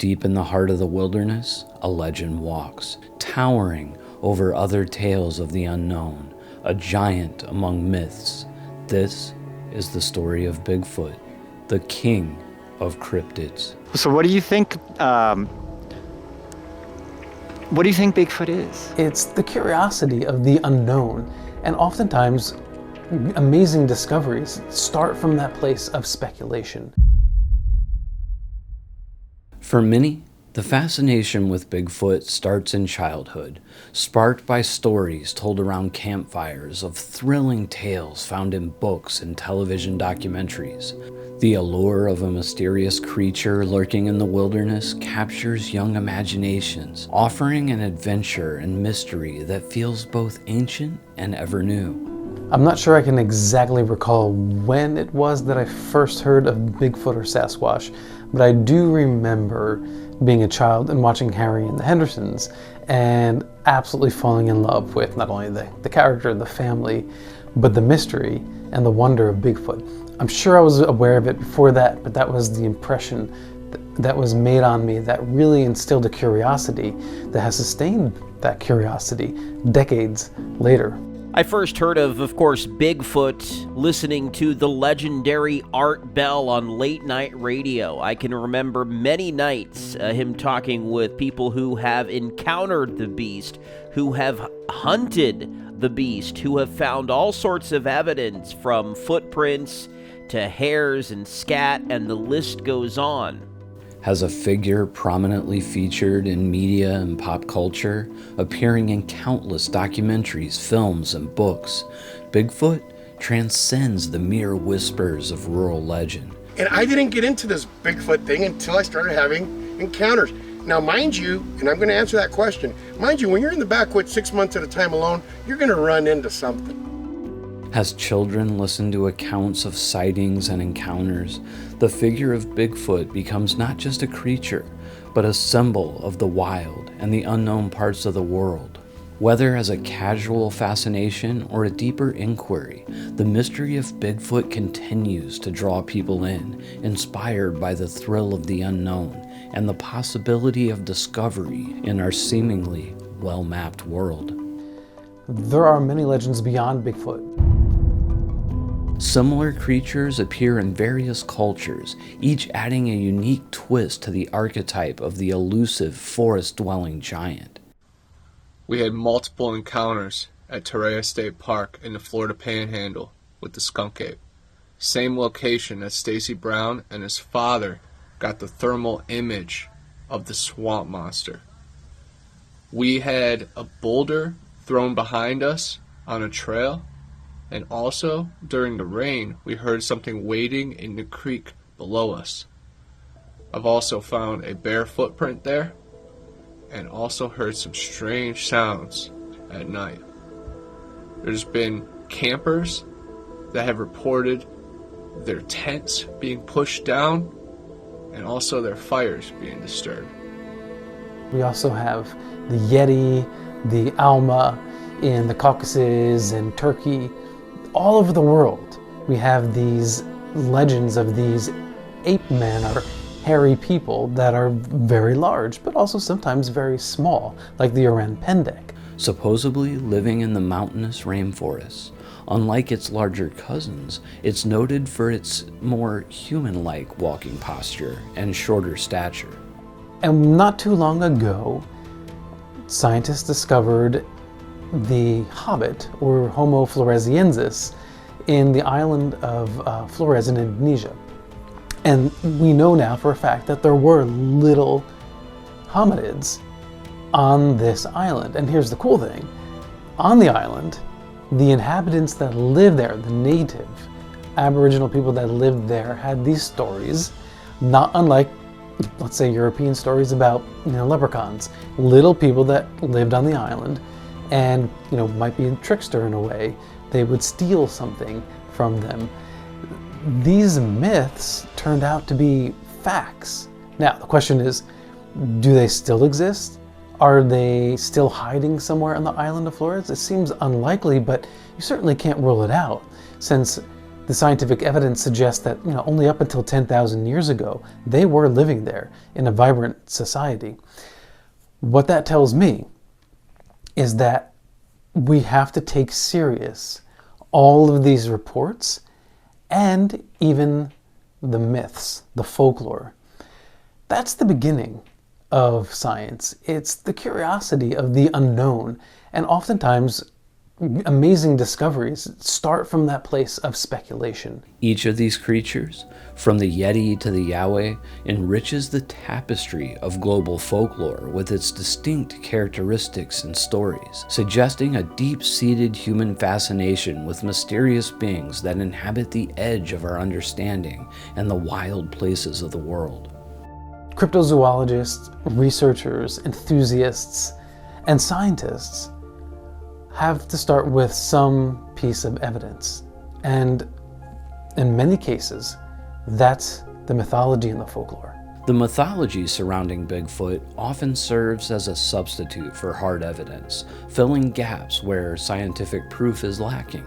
Deep in the heart of the wilderness, a legend walks, towering over other tales of the unknown, a giant among myths. This is the story of Bigfoot, the king of cryptids. So what do you think, Bigfoot is? It's the curiosity of the unknown, and oftentimes amazing discoveries start from that place of speculation. For many, the fascination with Bigfoot starts in childhood, sparked by stories told around campfires of thrilling tales found in books and television documentaries. The allure of a mysterious creature lurking in the wilderness captures young imaginations, offering an adventure and mystery that feels both ancient and ever new. I'm not sure I can exactly recall when it was that I first heard of Bigfoot or Sasquatch, but I do remember being a child and watching Harry and the Hendersons and absolutely falling in love with not only the character, the family, but the mystery and the wonder of Bigfoot. I'm sure I was aware of it before that, but that was the impression that was made on me that really instilled a curiosity that has sustained that curiosity decades later. I first heard of course, Bigfoot listening to the legendary Art Bell on late night radio. I can remember many nights him talking with people who have encountered the beast, who have hunted the beast, who have found all sorts of evidence from footprints to hairs and scat, and the list goes on. Has a figure prominently featured in media and pop culture, appearing in countless documentaries, films, and books, Bigfoot transcends the mere whispers of rural legend. And I didn't get into this Bigfoot thing until I started having encounters. Now, mind you, and I'm going to answer that question, mind you, when you're in the backwoods 6 months at a time alone, you're going to run into something. As children listen to accounts of sightings and encounters, the figure of Bigfoot becomes not just a creature, but a symbol of the wild and the unknown parts of the world. Whether as a casual fascination or a deeper inquiry, the mystery of Bigfoot continues to draw people in, inspired by the thrill of the unknown and the possibility of discovery in our seemingly well-mapped world. There are many legends beyond Bigfoot. Similar creatures appear in various cultures, each adding a unique twist to the archetype of the elusive forest-dwelling giant. We had multiple encounters at Torreya State Park in the Florida Panhandle with the skunk ape. Same location that Stacy Brown and his father got the thermal image of the swamp monster. We had a boulder thrown behind us on a trail, and also during the rain we heard something wading in the creek below us. I've also found a bare footprint there and also heard some strange sounds at night. There's been campers that have reported their tents being pushed down and also their fires being disturbed. We also have the Yeti, the Alma in the Caucasus and Turkey. All over the world, we have these legends of these ape men or hairy people that are very large, but also sometimes very small, like the Orang Pendek. Supposedly living in the mountainous rainforests, unlike its larger cousins, it's noted for its more human-like walking posture and shorter stature. And not too long ago, scientists discovered the Hobbit, or Homo floresiensis, in the island of Flores in Indonesia. And we know now for a fact that there were little hominids on this island. And here's the cool thing. On the island, the inhabitants that lived there, the native Aboriginal people that lived there, had these stories, not unlike, let's say, European stories about, leprechauns. Little people that lived on the island and, might be a trickster in a way. They would steal something from them. These myths turned out to be facts. Now, the question is, do they still exist? Are they still hiding somewhere on the island of Flores? It seems unlikely, but you certainly can't rule it out, since The scientific evidence suggests that, only up until 10,000 years ago, they were living there in a vibrant society. What that tells me is that we have to take serious all of these reports and even the myths, the folklore. That's the beginning of science. It's the curiosity of the unknown, and oftentimes amazing discoveries start from that place of speculation. Each of these creatures, from the Yeti to the Yowie, enriches the tapestry of global folklore with its distinct characteristics and stories, suggesting a deep-seated human fascination with mysterious beings that inhabit the edge of our understanding and the wild places of the world. Cryptozoologists, researchers, enthusiasts, and scientists have to start with some piece of evidence. And in many cases, that's the mythology and the folklore. The mythology surrounding Bigfoot often serves as a substitute for hard evidence, filling gaps where scientific proof is lacking.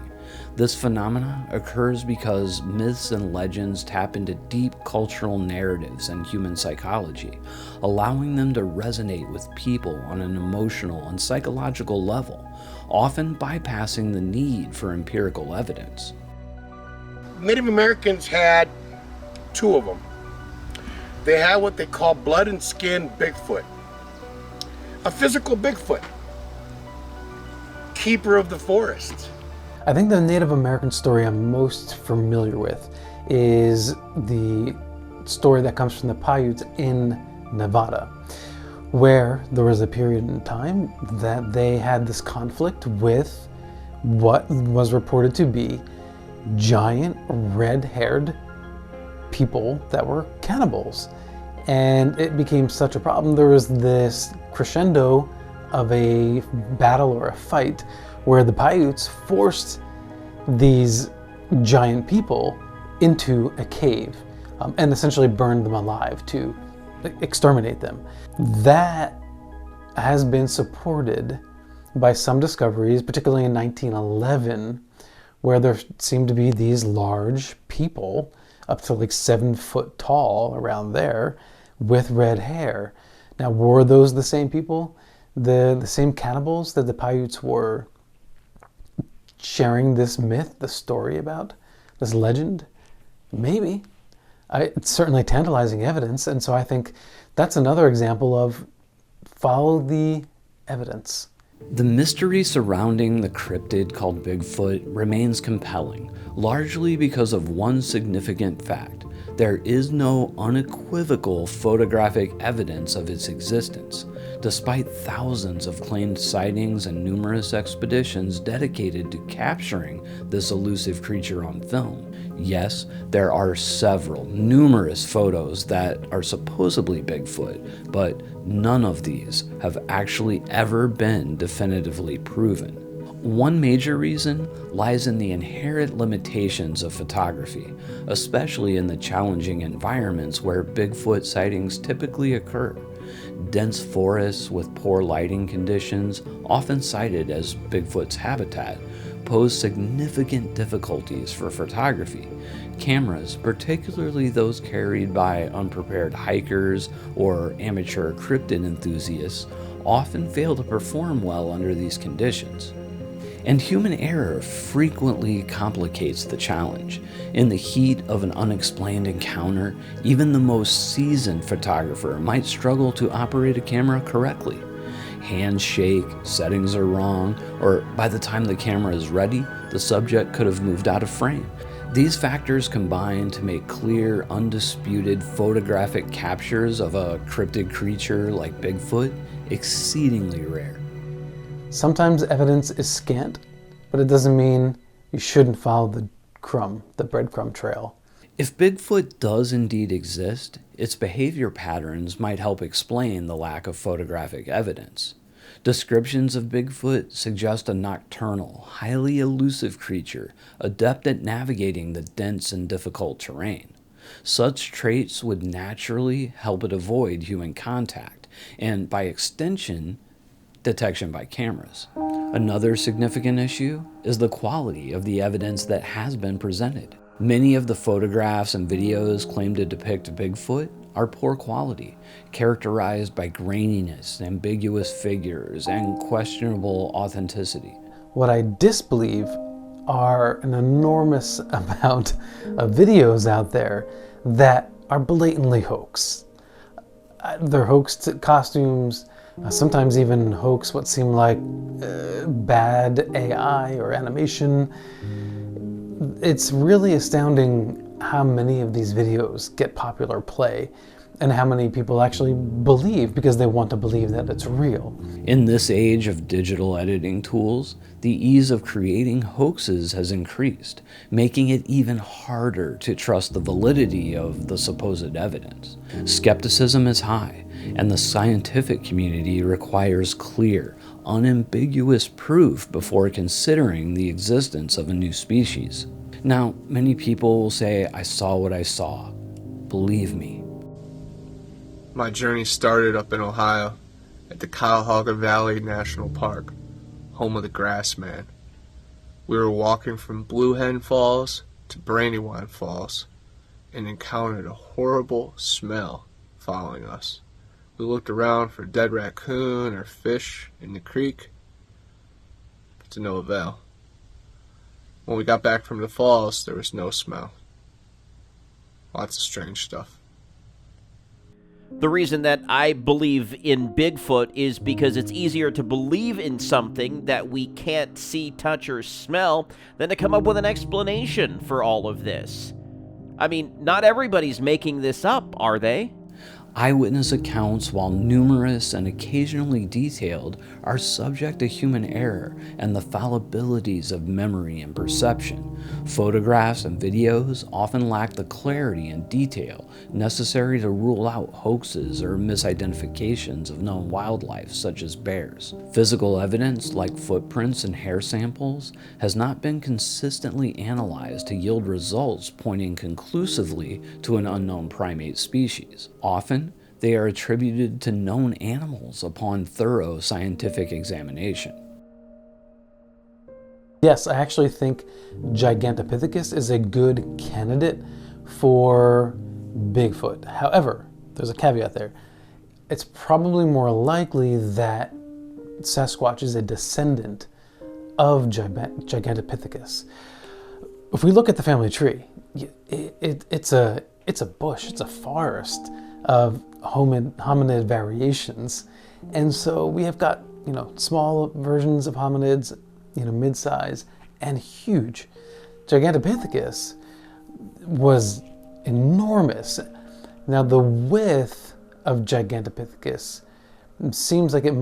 This phenomena occurs because myths and legends tap into deep cultural narratives and human psychology, allowing them to resonate with people on an emotional and psychological level, often bypassing the need for empirical evidence. Native Americans had two of them. They had what they call blood and skin Bigfoot. A physical Bigfoot. Keeper of the forest. I think the Native American story I'm most familiar with is the story that comes from the Paiutes in Nevada, where there was a period in time that they had this conflict with what was reported to be giant red-haired people that were cannibals. And it became such a problem. There was this crescendo of a battle or a fight where the Paiutes forced these giant people into a cave and essentially burned them alive to exterminate them. That has been supported by some discoveries, particularly in 1911, where there seemed to be these large people, up to like 7 foot tall, around there, with red hair. Now, were those the same people? The same cannibals that the Paiutes were sharing this myth, the story about, this legend? Maybe. It's certainly tantalizing evidence, and so I think that's another example of follow the evidence. The mystery surrounding the cryptid called Bigfoot remains compelling, largely because of one significant fact. There is no unequivocal photographic evidence of its existence, despite thousands of claimed sightings and numerous expeditions dedicated to capturing this elusive creature on film. Yes, there are numerous photos that are supposedly Bigfoot, but none of these have actually ever been definitively proven. One major reason lies in the inherent limitations of photography, especially in the challenging environments where Bigfoot sightings typically occur. Dense forests with poor lighting conditions, often cited as Bigfoot's habitat, pose significant difficulties for photography. Cameras, particularly those carried by unprepared hikers or amateur cryptid enthusiasts, often fail to perform well under these conditions. And human error frequently complicates the challenge. In the heat of an unexplained encounter, even the most seasoned photographer might struggle to operate a camera correctly. Hands shake, settings are wrong, or by the time the camera is ready, the subject could have moved out of frame. These factors combine to make clear, undisputed photographic captures of a cryptid creature like Bigfoot exceedingly rare. Sometimes evidence is scant, but it doesn't mean you shouldn't follow the breadcrumb trail. If Bigfoot does indeed exist, its behavior patterns might help explain the lack of photographic evidence. Descriptions of Bigfoot suggest a nocturnal, highly elusive creature, adept at navigating the dense and difficult terrain. Such traits would naturally help it avoid human contact, and by extension, detection by cameras. Another significant issue is the quality of the evidence that has been presented. Many of the photographs and videos claimed to depict Bigfoot are poor quality, characterized by graininess, ambiguous figures, and questionable authenticity. What I disbelieve are an enormous amount of videos out there that are blatantly hoax. They're hoaxed costumes, sometimes even hoax what seem like bad AI or animation. It's really astounding how many of these videos get popular play and how many people actually believe because they want to believe that it's real. In this age of digital editing tools, the ease of creating hoaxes has increased, making it even harder to trust the validity of the supposed evidence. Skepticism is high, and the scientific community requires clear, unambiguous proof before considering the existence of a new species. Now, many people will say, "I saw what I saw." Believe me. My journey started up in Ohio at the Cuyahoga Valley National Park, home of the Grassman. We were walking from Blue Hen Falls to Brandywine Falls and encountered a horrible smell following us. We looked around for a dead raccoon or fish in the creek, but to no avail. When we got back from the falls, there was no smell. Lots of strange stuff. The reason that I believe in Bigfoot is because it's easier to believe in something that we can't see, touch, or smell than to come up with an explanation for all of this. I mean, not everybody's making this up, are they? Eyewitness accounts, while numerous and occasionally detailed, are subject to human error and the fallibilities of memory and perception. Photographs and videos often lack the clarity and detail necessary to rule out hoaxes or misidentifications of known wildlife, such as bears. Physical evidence, like footprints and hair samples, has not been consistently analyzed to yield results pointing conclusively to an unknown primate species. Often, they are attributed to known animals upon thorough scientific examination. Yes, I actually think Gigantopithecus is a good candidate for Bigfoot. However, there's a caveat there. It's probably more likely that Sasquatch is a descendant of Gigantopithecus. If we look at the family tree, it's a bush, it's a forest of hominid variations. And so we have got, small versions of hominids, mid-size and huge. Gigantopithecus was enormous. Now the width of Gigantopithecus seems like it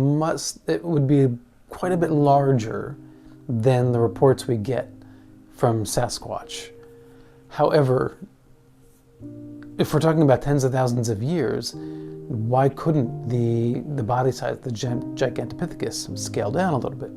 would be quite a bit larger than the reports we get from Sasquatch. However, if we're talking about tens of thousands of years, why couldn't the body size of the Gigantopithecus scale down a little bit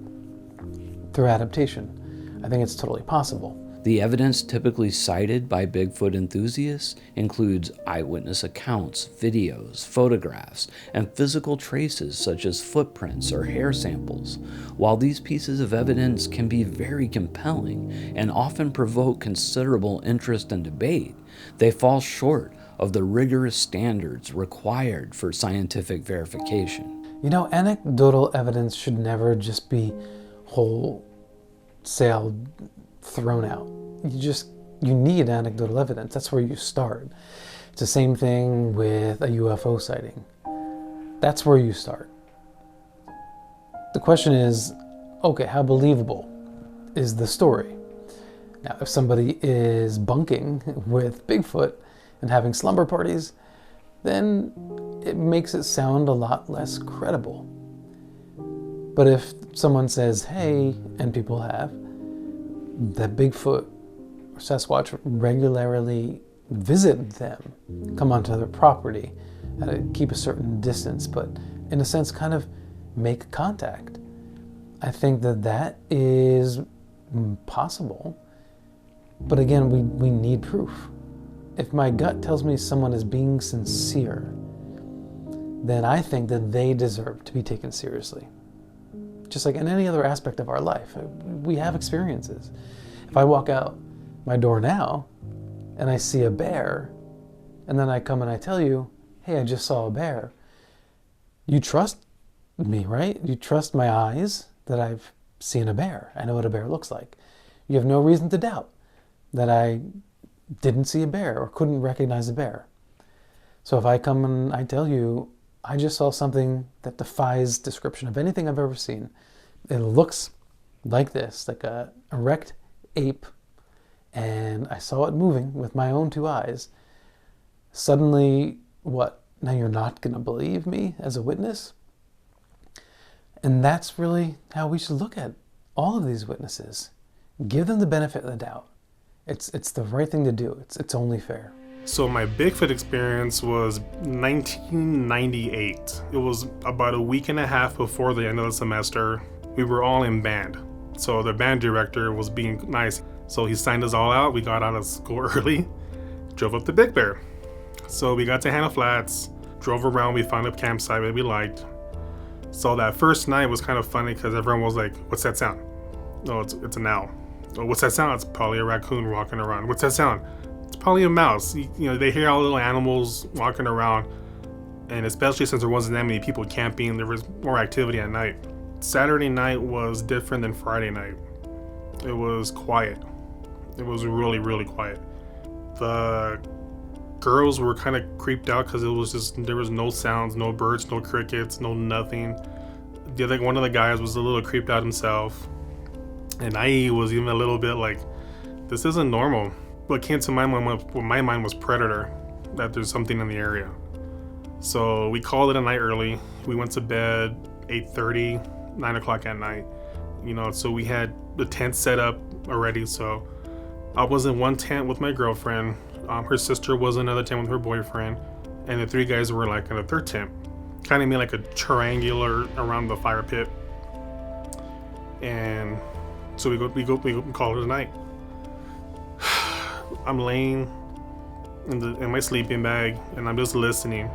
through adaptation? I think it's totally possible. The evidence typically cited by Bigfoot enthusiasts includes eyewitness accounts, videos, photographs, and physical traces such as footprints or hair samples. While these pieces of evidence can be very compelling and often provoke considerable interest and debate, they fall short of the rigorous standards required for scientific verification. Anecdotal evidence should never just be wholesale thrown out. You need anecdotal evidence. That's where you start. It's the same thing with a UFO sighting. That's where you start. The question is, okay, how believable is the story? Now, if somebody is bunking with Bigfoot and having slumber parties, then it makes it sound a lot less credible. But if someone says, hey, and people have, that Bigfoot or Sasquatch regularly visit them, come onto their property, keep a certain distance, but in a sense kind of make contact, I think that is possible. But again, we need proof. If my gut tells me someone is being sincere, then I think that they deserve to be taken seriously. Just like in any other aspect of our life, we have experiences. If I walk out my door now and I see a bear, and then I come and I tell you, hey, I just saw a bear, you trust me, right? You trust my eyes that I've seen a bear. I know what a bear looks like. You have no reason to doubt that I didn't see a bear or couldn't recognize a bear. So if I come and I tell you, I just saw something that defies description of anything I've ever seen. It looks like this, like a erect ape, and I saw it moving with my own two eyes. Suddenly, what? Now you're not going to believe me as a witness? And that's really how we should look at all of these witnesses. Give them the benefit of the doubt. It's the right thing to do. It's only fair. So my Bigfoot experience was 1998. It was about a week and a half before the end of the semester. We were all in band. So the band director was being nice. So he signed us all out. We got out of school early, drove up to Big Bear. So we got to Hannah Flats, drove around, we found a campsite that we liked. So that first night was kind of funny because everyone was like, what's that sound? No, it's an owl. Oh, what's that sound? It's probably a raccoon walking around. What's that sound? It's probably a mouse. You know, they hear all little animals walking around. And especially since there wasn't that many people camping, there was more activity at night. Saturday night was different than Friday night. It was quiet. It was really, really quiet. The girls were kind of creeped out because it was just, there was no sounds, no birds, no crickets, no nothing. One of the guys was a little creeped out himself. And I was even a little bit like, this isn't normal. What came to my mind was predator, that there's something in the area. So we called it a night early. We went to bed 8:30, 9 o'clock at night. You know, so we had the tent set up already. So I was in one tent with my girlfriend. Her sister was in another tent with her boyfriend. And the three guys were like in a third tent. Kind of made like a triangular around the fire pit. And so we call it a night. I'm laying in my sleeping bag and I'm just listening,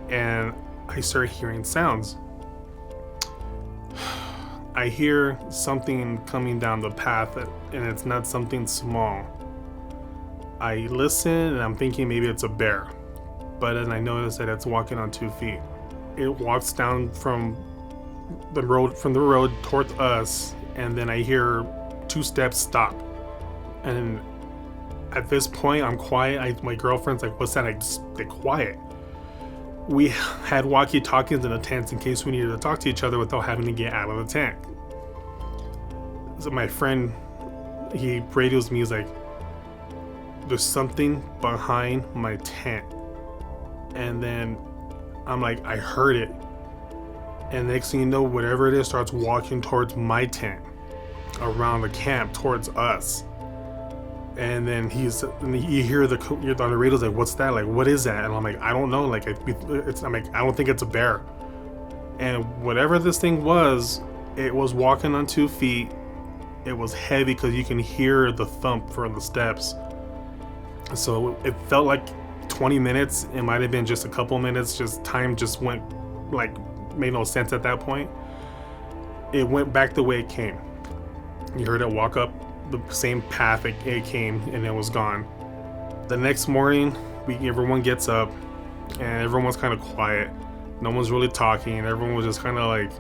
and I start hearing sounds. I hear something coming down the path, and it's not something small. I listen and I'm thinking maybe it's a bear, but then I notice that it's walking on 2 feet. It walks down from the road towards us, and then I hear 2 steps stop. And at this point, I'm quiet. My girlfriend's like, what's that? I just stay quiet. We had walkie-talkies in the tents in case we needed to talk to each other without having to get out of the tent. So my friend, he radios me, he's like, there's something behind my tent. And then I'm like, I heard it. And next thing you know, whatever it is starts walking towards my tent, around the camp, towards us. And then you hear on the radio, like, what's that? Like, what is that? And I'm like, I don't know. Like, I'm like, I don't think it's a bear. And whatever this thing was, it was walking on 2 feet. It was heavy because you can hear the thump from the steps. So it felt like 20 minutes. It might have been just a couple minutes. Just time just went, like, made no sense at that point. It went back the way it came. You heard it walk up the same path it came, and it was gone. The next morning, everyone gets up, and everyone's kind of quiet. No one's really talking. Everyone was just kind of like,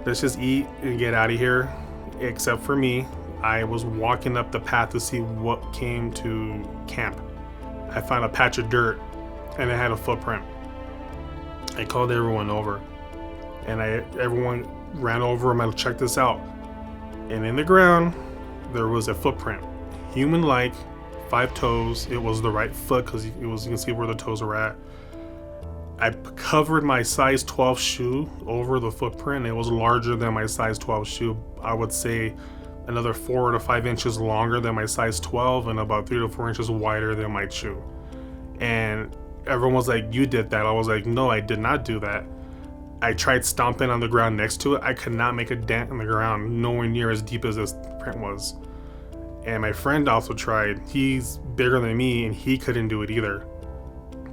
let's just eat and get out of here. Except for me, I was walking up the path to see what came to camp. I found a patch of dirt, and it had a footprint. I called everyone over, and everyone ran over and I checked this out. And in the ground, there was a footprint, human-like, 5 toes. It was the right foot because you can see where the toes were at. I covered my size 12 shoe over the footprint. It was larger than my size 12 shoe. I would say another 4 to 5 inches longer than my size 12 and about 3 to 4 inches wider than my shoe. And everyone was like, you did that. I was like, no, I did not do that. I tried stomping on the ground next to it. I could not make a dent in the ground, nowhere near as deep as this print was. And my friend also tried. He's bigger than me and he couldn't do it either.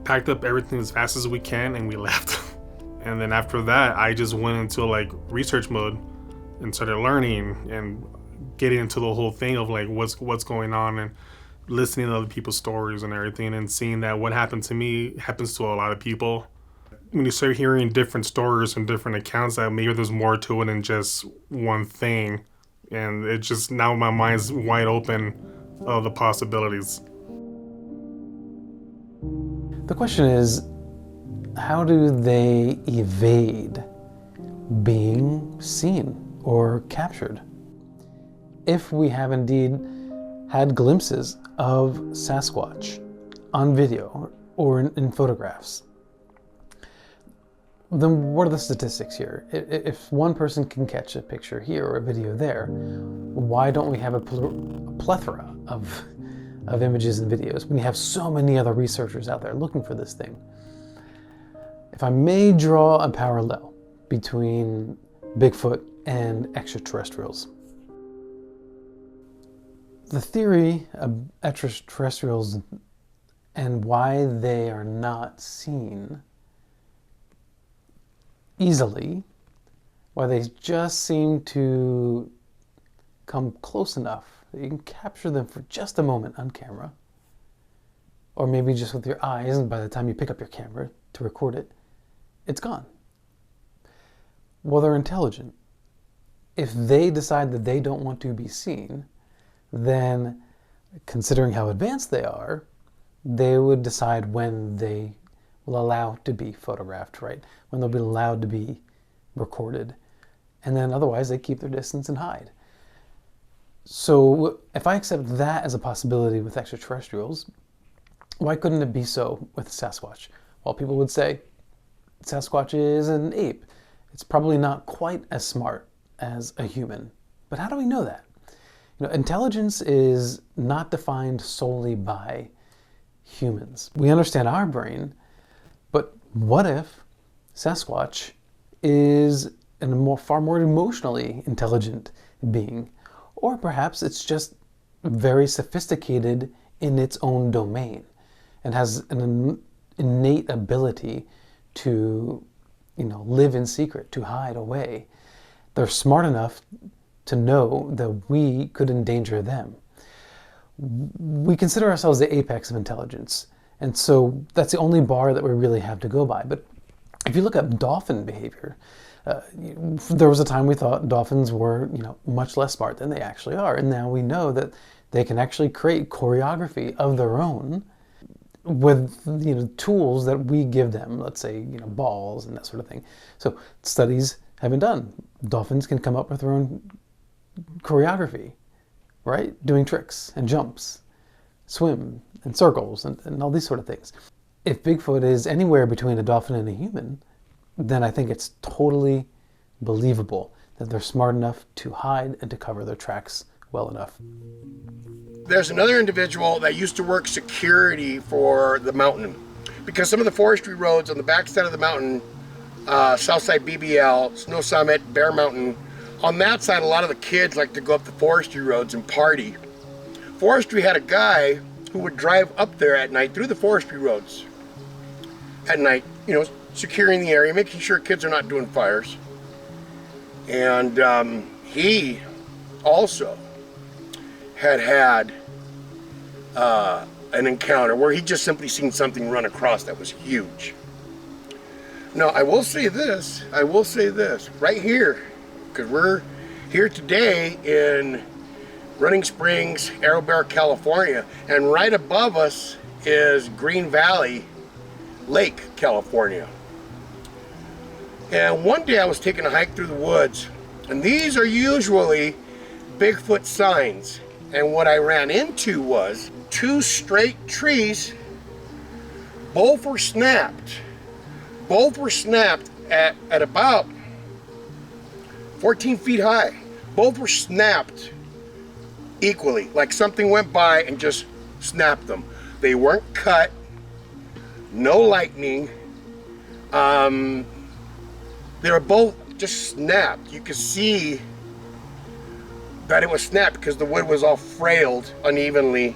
Packed up everything as fast as we can and we left. And then after that, I just went into like research mode and started learning and getting into the whole thing of like what's going on. And listening to other people's stories and everything, and seeing that what happened to me happens to a lot of people. When you start hearing different stories and different accounts, that maybe there's more to it than just one thing. And it just, now my mind's wide open of the possibilities. The question is, how do they evade being seen or captured? If we have indeed had glimpses of Sasquatch on video or in photographs, then what are the statistics here? If one person can catch a picture here or a video there, why don't we have a plethora of images and videos when you have so many other researchers out there looking for this thing? If I may draw a parallel between Bigfoot and extraterrestrials. The theory of extraterrestrials and why they are not seen easily, why they just seem to come close enough that you can capture them for just a moment on camera, or maybe just with your eyes, and by the time you pick up your camera to record it, it's gone. Well, they're intelligent. If they decide that they don't want to be seen, then, considering how advanced they are, they would decide when they will allow to be photographed, right? When they'll be allowed to be recorded. And then otherwise they keep their distance and hide. So if I accept that as a possibility with extraterrestrials, why couldn't it be so with Sasquatch? Well, people would say Sasquatch is an ape. It's probably not quite as smart as a human. But how do we know that? You know, intelligence is not defined solely by humans. We understand our brain, but what if Sasquatch is a far more emotionally intelligent being? Or perhaps it's just very sophisticated in its own domain and has an innate ability to, live in secret, to hide away. They're smart enough to know that we could endanger them. We consider ourselves the apex of intelligence, and so that's the only bar that we really have to go by. But if you look at dolphin behavior, there was a time we thought dolphins were, much less smart than they actually are, and now we know that they can actually create choreography of their own with tools that we give them, let's say balls and that sort of thing. So studies have been done. Dolphins can come up with their own choreography, right? Doing tricks and jumps, swim and circles and all these sort of things. If Bigfoot is anywhere between a dolphin and a human, then I think it's totally believable that they're smart enough to hide and to cover their tracks well enough. There's another individual that used to work security for the mountain, because some of the forestry roads on the backside of the mountain, Southside BBL, Snow Summit, Bear Mountain, on that side a lot of the kids like to go up the forestry roads and party. Forestry had a guy who would drive up there at night through the forestry roads at night, securing the area, making sure kids are not doing fires. And he also had an encounter where he just simply seen something run across that was huge. Now, I will say this, right here, because we're here today in Running Springs, Arrow Bear, California, and right above us is Green Valley Lake, California. And one day I was taking a hike through the woods, and these are usually Bigfoot signs. And what I ran into was 2 straight trees. Both were snapped. Both were snapped at about 14 feet high. Both were snapped equally, like something went by and just snapped them. They weren't cut, no lightning. They were both just snapped. You could see that it was snapped because the wood was all frailed unevenly.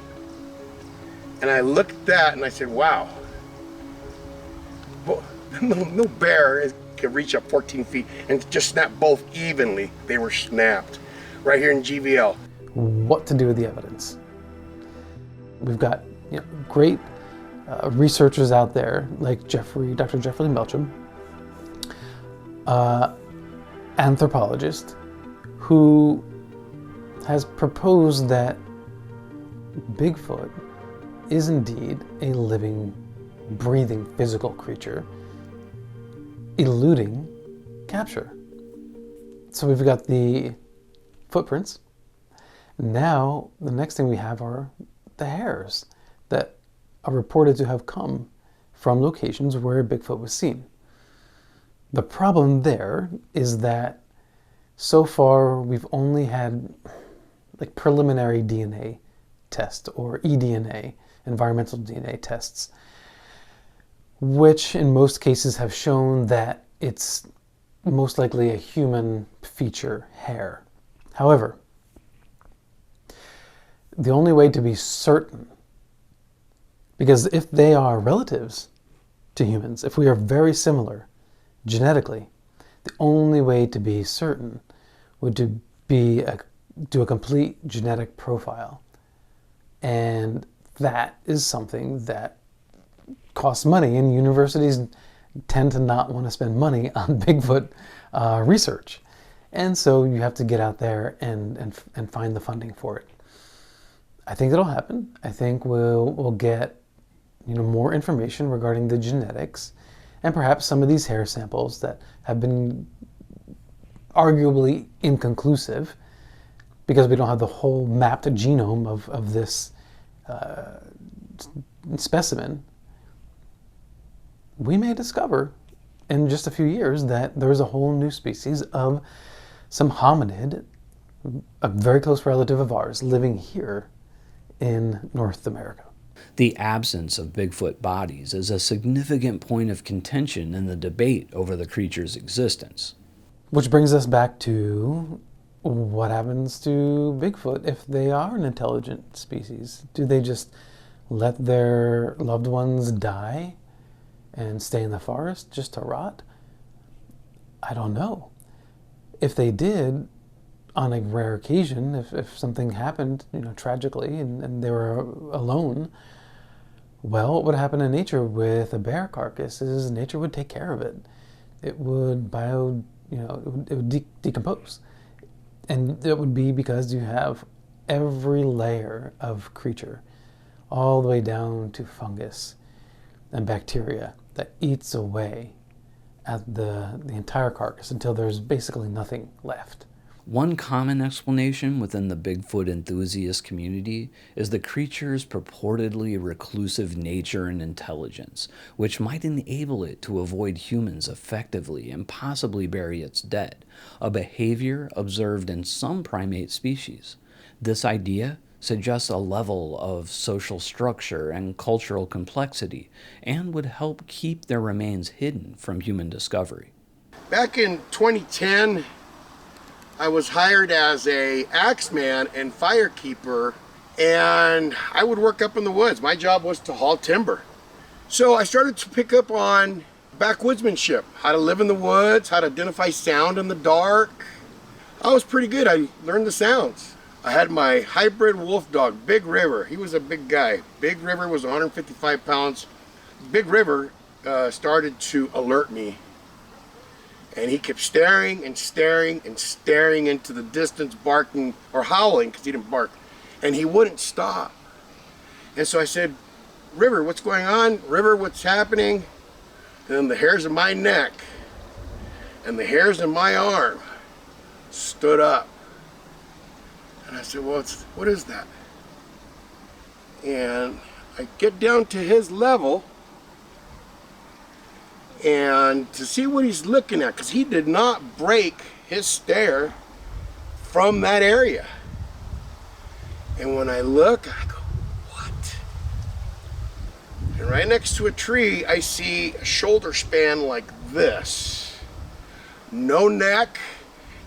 And I looked at that and I said, wow, no bear could reach up 14 feet and just snap both evenly. They were snapped right here in GVL. What to do with the evidence? We've got great researchers out there like Dr. Jeffrey Melcham, anthropologist, who has proposed that Bigfoot is indeed a living, breathing, physical creature eluding capture. So we've got the footprints. Now, the next thing we have are the hairs that are reported to have come from locations where Bigfoot was seen. The problem there is that so far we've only had preliminary DNA tests or eDNA, environmental DNA tests, which in most cases have shown that it's most likely a human feature hair. However, the only way to be certain, because if they are relatives to humans, if we are very similar genetically, the only way to be certain would to be do a complete genetic profile. And that is something that costs money, and universities tend to not want to spend money on Bigfoot research. And so you have to get out there and find the funding for it. I think that'll happen. I think we'll get more information regarding the genetics, and perhaps some of these hair samples that have been arguably inconclusive because we don't have the whole mapped genome of this specimen. We may discover in just a few years that there's a whole new species of some hominid, a very close relative of ours, living here in North America. The absence of Bigfoot bodies is a significant point of contention in the debate over the creature's existence. Which brings us back to what happens to Bigfoot if they are an intelligent species? Do they just let their loved ones die and stay in the forest just to rot? I don't know. If they did, on a rare occasion, if something happened, tragically, and they were alone, well, what would happen in nature with a bear carcass is nature would take care of it. It would decompose. And it would be because you have every layer of creature, all the way down to fungus and bacteria, that eats away at the entire carcass until there's basically nothing left. One common explanation within the Bigfoot enthusiast community is the creature's purportedly reclusive nature and intelligence, which might enable it to avoid humans effectively and possibly bury its dead, a behavior observed in some primate species. This idea suggests a level of social structure and cultural complexity, and would help keep their remains hidden from human discovery. Back in 2010, I was hired as a axeman and firekeeper, and I would work up in the woods. My job was to haul timber. So I started to pick up on backwoodsmanship, how to live in the woods, how to identify sound in the dark. I was pretty good. I learned the sounds. I had my hybrid wolf dog, Big River. He was a big guy. Big River was 155 pounds. Big River started to alert me. And he kept staring and staring and staring into the distance, barking or howling, because he didn't bark. And he wouldn't stop. And so I said, River, what's going on? River, what's happening? And then the hairs of my neck and the hairs of my arm stood up. And I said, well, what is that? And I get down to his level and to see what he's looking at, because he did not break his stare from that area. And when I look, I go, what? And right next to a tree, I see a shoulder span like this. No neck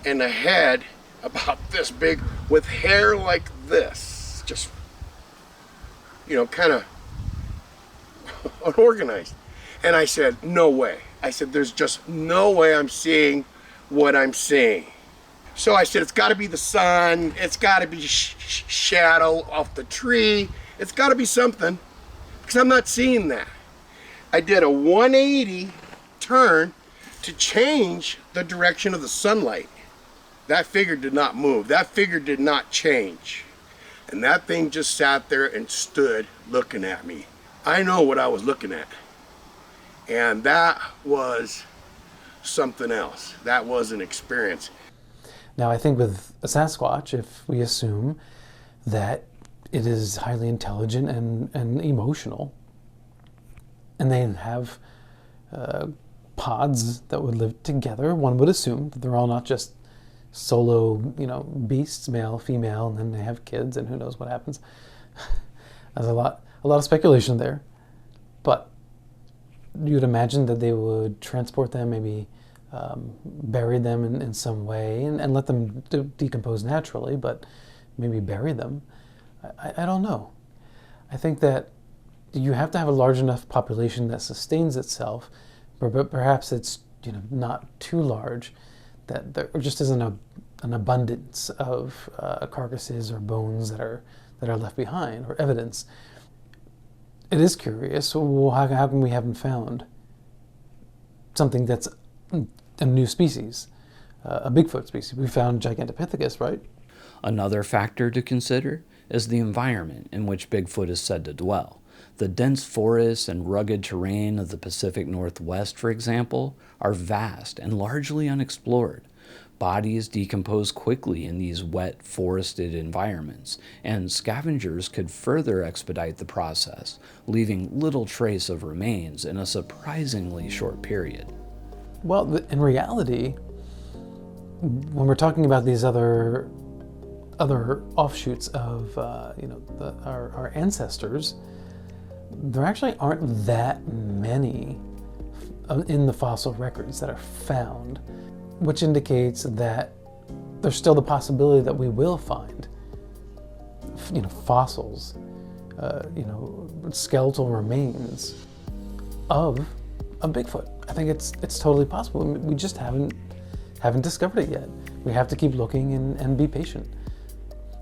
and a head about this big with hair like this. Just, kind of unorganized. And I said, no way. I said, there's just no way I'm seeing what I'm seeing. So I said, it's got to be the sun. It's got to be shadow off the tree. It's got to be something, because I'm not seeing that. I did a 180 turn to change the direction of the sunlight. That figure did not move. That figure did not change. And that thing just sat there and stood looking at me. I know what I was looking at. And that was something else. That was an experience. Now, I think with a Sasquatch, if we assume that it is highly intelligent and emotional, and they have pods that would live together, one would assume that they're all not just solo, beasts, male, female, and then they have kids, and who knows what happens. There's a lot of speculation there, but you'd imagine that they would transport them, maybe bury them in some way, and let them decompose naturally, but maybe bury them. I don't know. I think that you have to have a large enough population that sustains itself, but perhaps it's not too large, that there just isn't an abundance of carcasses or bones that are left behind, or evidence. It is curious. Well, how come we haven't found something that's a new species, a Bigfoot species? We found Gigantopithecus, right? Another factor to consider is the environment in which Bigfoot is said to dwell. The dense forests and rugged terrain of the Pacific Northwest, for example, are vast and largely unexplored. Bodies decompose quickly in these wet, forested environments, and scavengers could further expedite the process, leaving little trace of remains in a surprisingly short period. Well, in reality, when we're talking about these other offshoots of our ancestors, there actually aren't that many in the fossil records that are found, which indicates that there's still the possibility that we will find, fossils, skeletal remains of a Bigfoot. I think it's totally possible. We just haven't discovered it yet. We have to keep looking and be patient.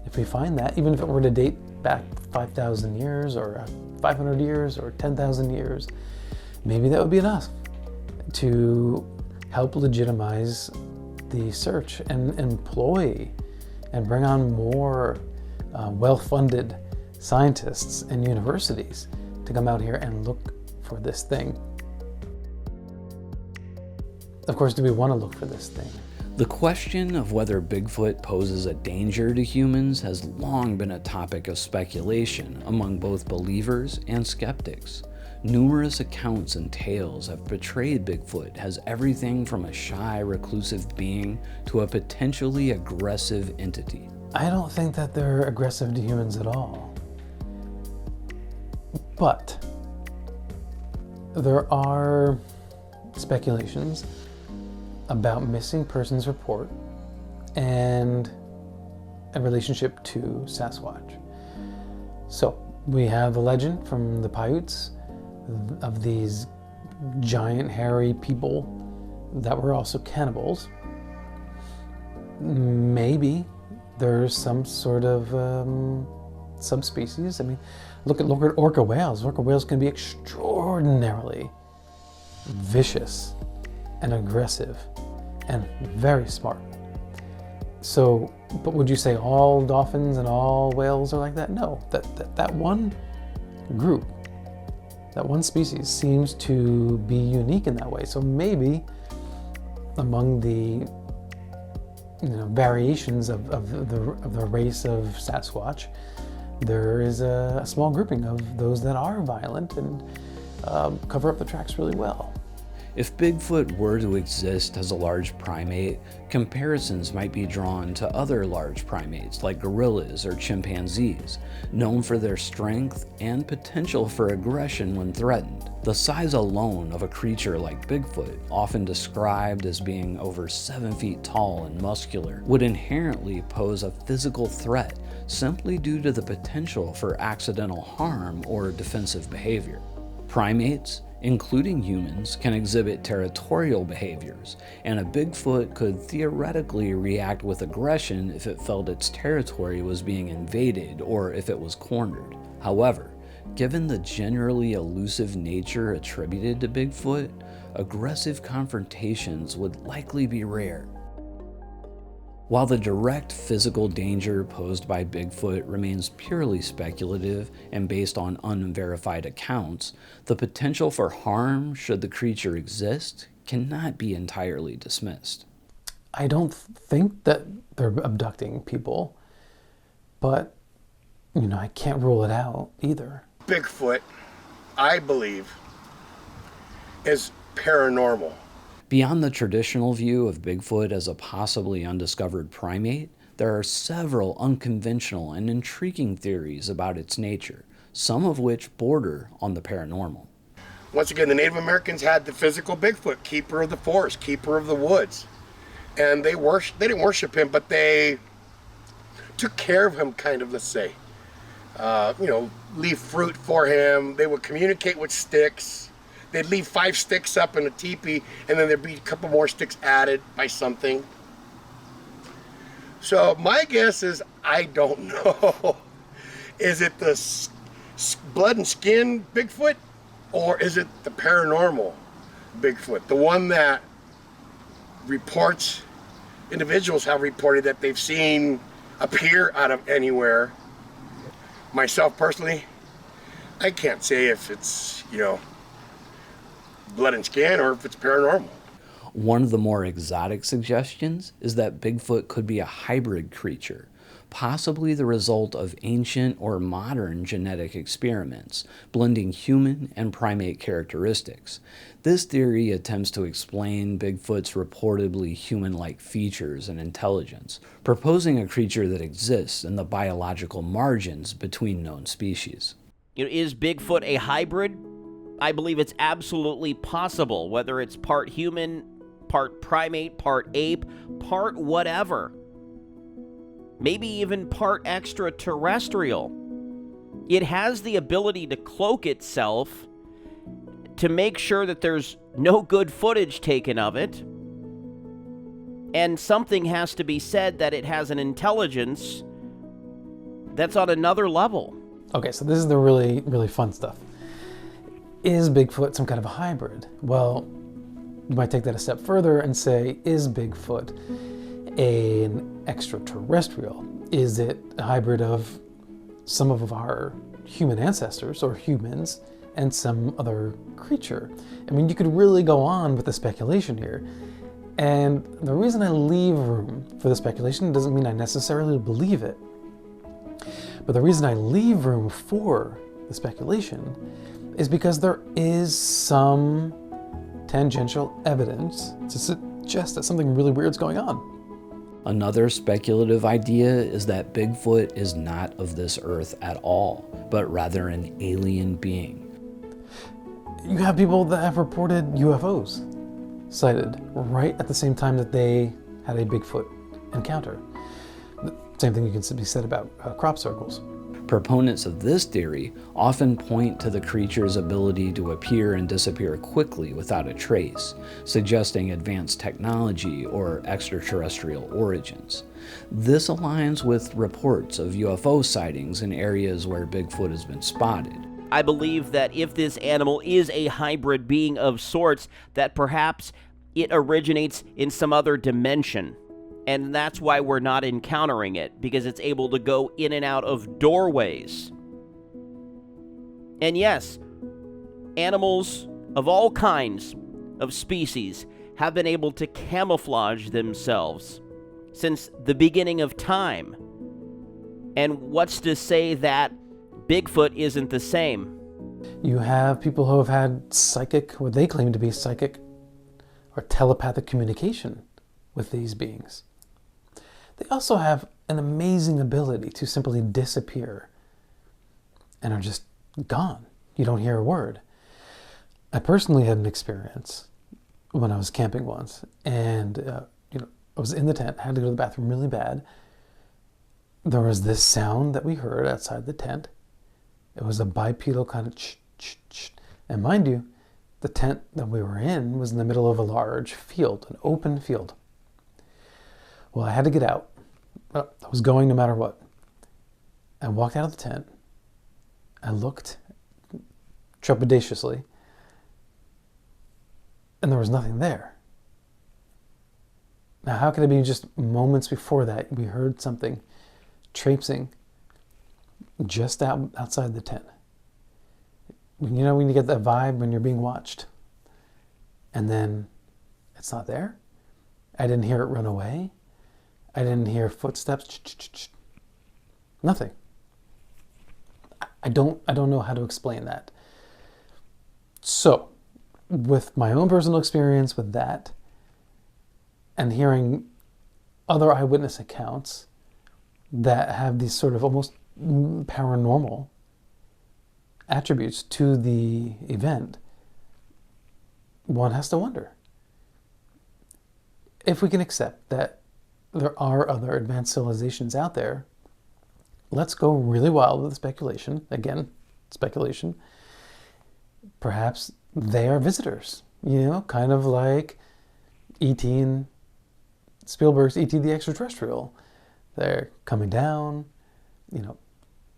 If we find that, even if it were to date back 5,000 years or 500 years or 10,000 years, maybe that would be enough to help legitimize the search and employ and bring on more well-funded scientists and universities to come out here and look for this thing. Of course, do we want to look for this thing? The question of whether Bigfoot poses a danger to humans has long been a topic of speculation among both believers and skeptics. Numerous accounts and tales have portrayed Bigfoot as everything from a shy, reclusive being to a potentially aggressive entity. I don't think that they're aggressive to humans at all. But there are speculations about missing persons report and a relationship to Sasquatch. So we have the legend from the Paiutes of these giant hairy people that were also cannibals. Maybe there's some sort of subspecies. I mean, look at orca whales. Orca whales can be extraordinarily vicious and aggressive and very smart. So, but would you say all dolphins and all whales are like that? No, that one group, that one species seems to be unique in that way. So maybe among the variations of the race of Sasquatch, there is a small grouping of those that are violent and cover up the tracks really well. If Bigfoot were to exist as a large primate, comparisons might be drawn to other large primates like gorillas or chimpanzees, known for their strength and potential for aggression when threatened. The size alone of a creature like Bigfoot, often described as being over 7 feet tall and muscular, would inherently pose a physical threat simply due to the potential for accidental harm or defensive behavior. Primates, including humans, can exhibit territorial behaviors, and a Bigfoot could theoretically react with aggression if it felt its territory was being invaded or if it was cornered. However, given the generally elusive nature attributed to Bigfoot, aggressive confrontations would likely be rare. While the direct physical danger posed by Bigfoot remains purely speculative and based on unverified accounts, the potential for harm should the creature exist cannot be entirely dismissed. I don't think that they're abducting people, but, I can't rule it out either. Bigfoot, I believe, is paranormal. Beyond the traditional view of Bigfoot as a possibly undiscovered primate, there are several unconventional and intriguing theories about its nature, some of which border on the paranormal. Once again, the Native Americans had the physical Bigfoot, keeper of the forest, keeper of the woods. And they didn't worship him, but they took care of him, kind of, let's say. Leave fruit for him. They would communicate with sticks. They'd leave 5 sticks up in a teepee, and then there'd be a couple more sticks added by something. So my guess is, I don't know. Is it the blood and skin Bigfoot, or is it the paranormal Bigfoot? The one that individuals have reported that they've seen appear out of anywhere. Myself personally, I can't say if it's, blood and skin or if it's paranormal. One of the more exotic suggestions is that Bigfoot could be a hybrid creature, possibly the result of ancient or modern genetic experiments, blending human and primate characteristics. This theory attempts to explain Bigfoot's reportedly human-like features and intelligence, proposing a creature that exists in the biological margins between known species. Is Bigfoot a hybrid? I believe it's absolutely possible, whether it's part human, part primate, part ape, part whatever. Maybe even part extraterrestrial. It has the ability to cloak itself to make sure that there's no good footage taken of it. And something has to be said that it has an intelligence that's on another level. Okay, so this is the really, really fun stuff. Is Bigfoot some kind of a hybrid? Well, you might take that a step further and say, is Bigfoot an extraterrestrial? Is it a hybrid of some of our human ancestors or humans and some other creature? I mean, you could really go on with the speculation here. And the reason I leave room for the speculation doesn't mean I necessarily believe it. But the reason I leave room for the speculation is because there is some tangential evidence to suggest that something really weird's going on. Another speculative idea is that Bigfoot is not of this earth at all, but rather an alien being. You have people that have reported UFOs sighted right at the same time that they had a Bigfoot encounter. The same thing you can be said about crop circles. Proponents of this theory often point to the creature's ability to appear and disappear quickly without a trace, suggesting advanced technology or extraterrestrial origins. This aligns with reports of UFO sightings in areas where Bigfoot has been spotted. I believe that if this animal is a hybrid being of sorts, that perhaps it originates in some other dimension. And that's why we're not encountering it, because it's able to go in and out of doorways. And yes, animals of all kinds of species have been able to camouflage themselves since the beginning of time. And what's to say that Bigfoot isn't the same? You have people who have had what they claim to be psychic or telepathic communication with these beings. They also have an amazing ability to simply disappear and are just gone. You don't hear a word. I personally had an experience when I was camping once, and I was in the tent, had to go to the bathroom really bad. There was this sound that we heard outside the tent. It was a bipedal kind of ch-ch-ch. And mind you, the tent that we were in was in the middle of a large field, an open field. Well, I had to get out. I was going no matter what. I walked out of the tent. I looked trepidatiously, and there was nothing there. Now, how could it be just moments before that we heard something traipsing just outside the tent? You know when you get that vibe when you're being watched, and then it's not there? I didn't hear it run away. I didn't hear footsteps. Nothing. I don't know how to explain that. So, with my own personal experience with that, and hearing other eyewitness accounts that have these sort of almost paranormal attributes to the event, one has to wonder if we can accept that there are other advanced civilizations out there. Let's go really wild with the speculation. Again, speculation. Perhaps they are visitors, kind of like E.T. and Spielberg's E.T. the Extraterrestrial. They're coming down,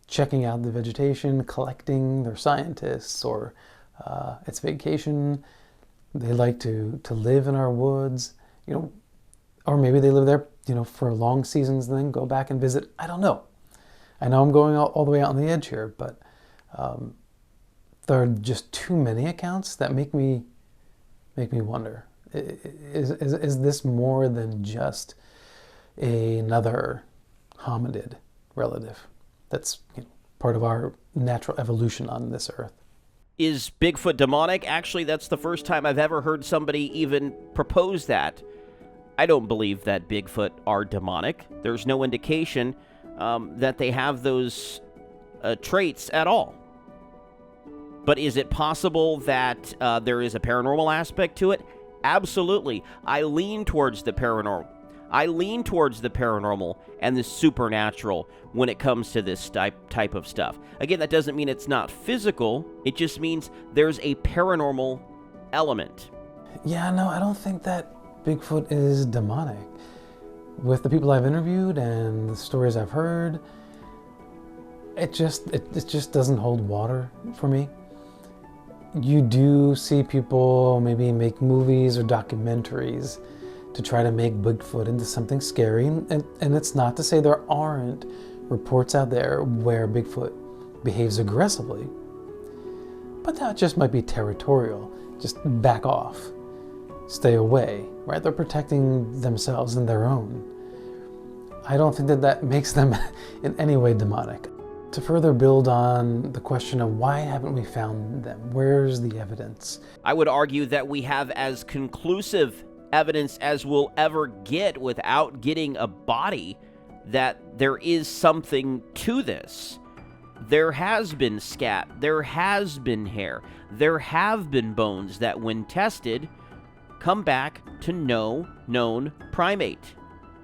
checking out the vegetation, collecting their scientists, or it's vacation. They like to live in our woods, or maybe they live there, for long seasons and then go back and visit. I don't know. I know I'm going all the way out on the edge here, but there are just too many accounts that make me wonder. Is this more than just another hominid relative that's part of our natural evolution on this earth? Is Bigfoot demonic? Actually, that's the first time I've ever heard somebody even propose that. I don't believe that Bigfoot are demonic. There's no indication that they have those traits at all. But is it possible that there is a paranormal aspect to it? Absolutely. I lean towards the paranormal. I lean towards the paranormal and the supernatural when it comes to this type of stuff. Again, that doesn't mean it's not physical. It just means there's a paranormal element. Yeah, no, I don't think that Bigfoot is demonic. With the people I've interviewed and the stories I've heard, it just doesn't hold water for me. You do see people maybe make movies or documentaries to try to make Bigfoot into something scary, and it's not to say there aren't reports out there where Bigfoot behaves aggressively, but that just might be territorial. Just back off, stay away, right? They're protecting themselves and their own. I don't think that makes them in any way demonic. To further build on the question of why haven't we found them? Where's the evidence? I would argue that we have as conclusive evidence as we'll ever get without getting a body that there is something to this. There has been scat, there has been hair, there have been bones that when tested come back to no known primate.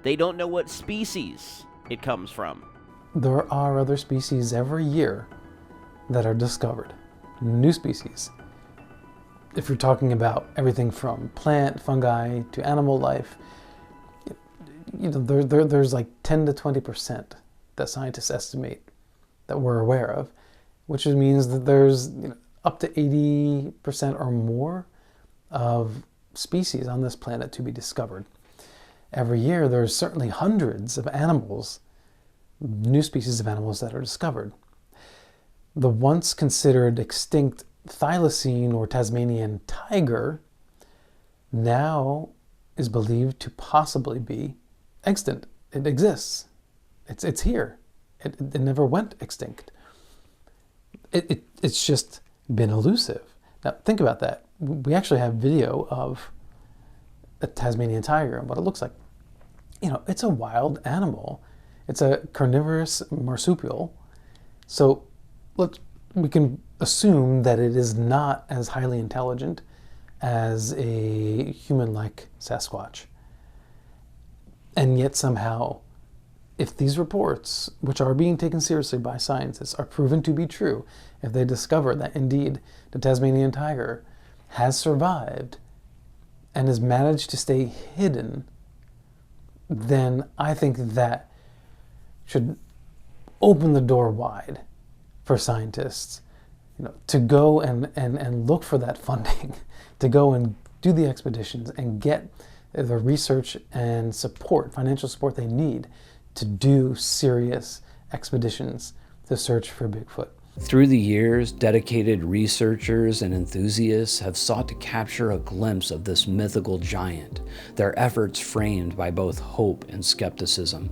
They don't know what species it comes from. There are other species every year that are discovered, new species. If you're talking about everything from plant, fungi, to animal life, there's like 10 to 20% that scientists estimate that we're aware of, which means that there's up to 80% or more of species on this planet to be discovered. Every year, there's certainly hundreds of animals, new species of animals that are discovered. The once considered extinct thylacine or Tasmanian tiger now is believed to possibly be extant. It exists. It's here. It never went extinct. It's just been elusive. Now think about that. We actually have video of a Tasmanian tiger and what it looks like. It's a wild animal. It's a carnivorous marsupial. So we can assume that it is not as highly intelligent as a human-like Sasquatch. And yet somehow, if these reports, which are being taken seriously by scientists, are proven to be true, if they discover that indeed the Tasmanian tiger has survived and has managed to stay hidden, then I think that should open the door wide for scientists, to go and look for that funding, to go and do the expeditions and get the research and support, financial support they need to do serious expeditions to search for Bigfoot. Through the years, dedicated researchers and enthusiasts have sought to capture a glimpse of this mythical giant, their efforts framed by both hope and skepticism.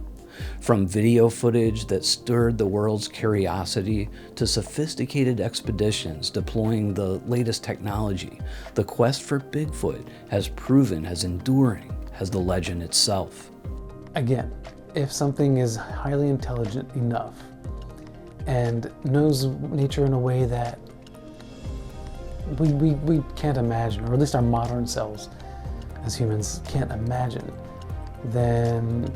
From video footage that stirred the world's curiosity to sophisticated expeditions deploying the latest technology, the quest for Bigfoot has proven as enduring as the legend itself. Again, if something is highly intelligent enough and knows nature in a way that we can't imagine, or at least our modern selves as humans can't imagine, then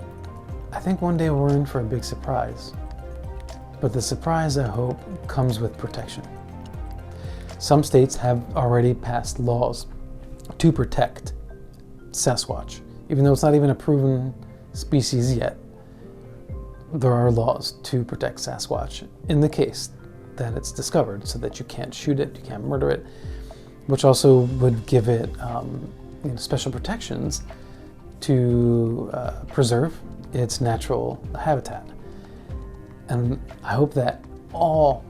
I think one day we're in for a big surprise. But the surprise, I hope, comes with protection. Some states have already passed laws to protect Sasquatch. Even though it's not even a proven species yet, there are laws to protect Sasquatch in the case that it's discovered, so that you can't shoot it, you can't murder it, which also would give it special protections to preserve its natural habitat. And I hope that all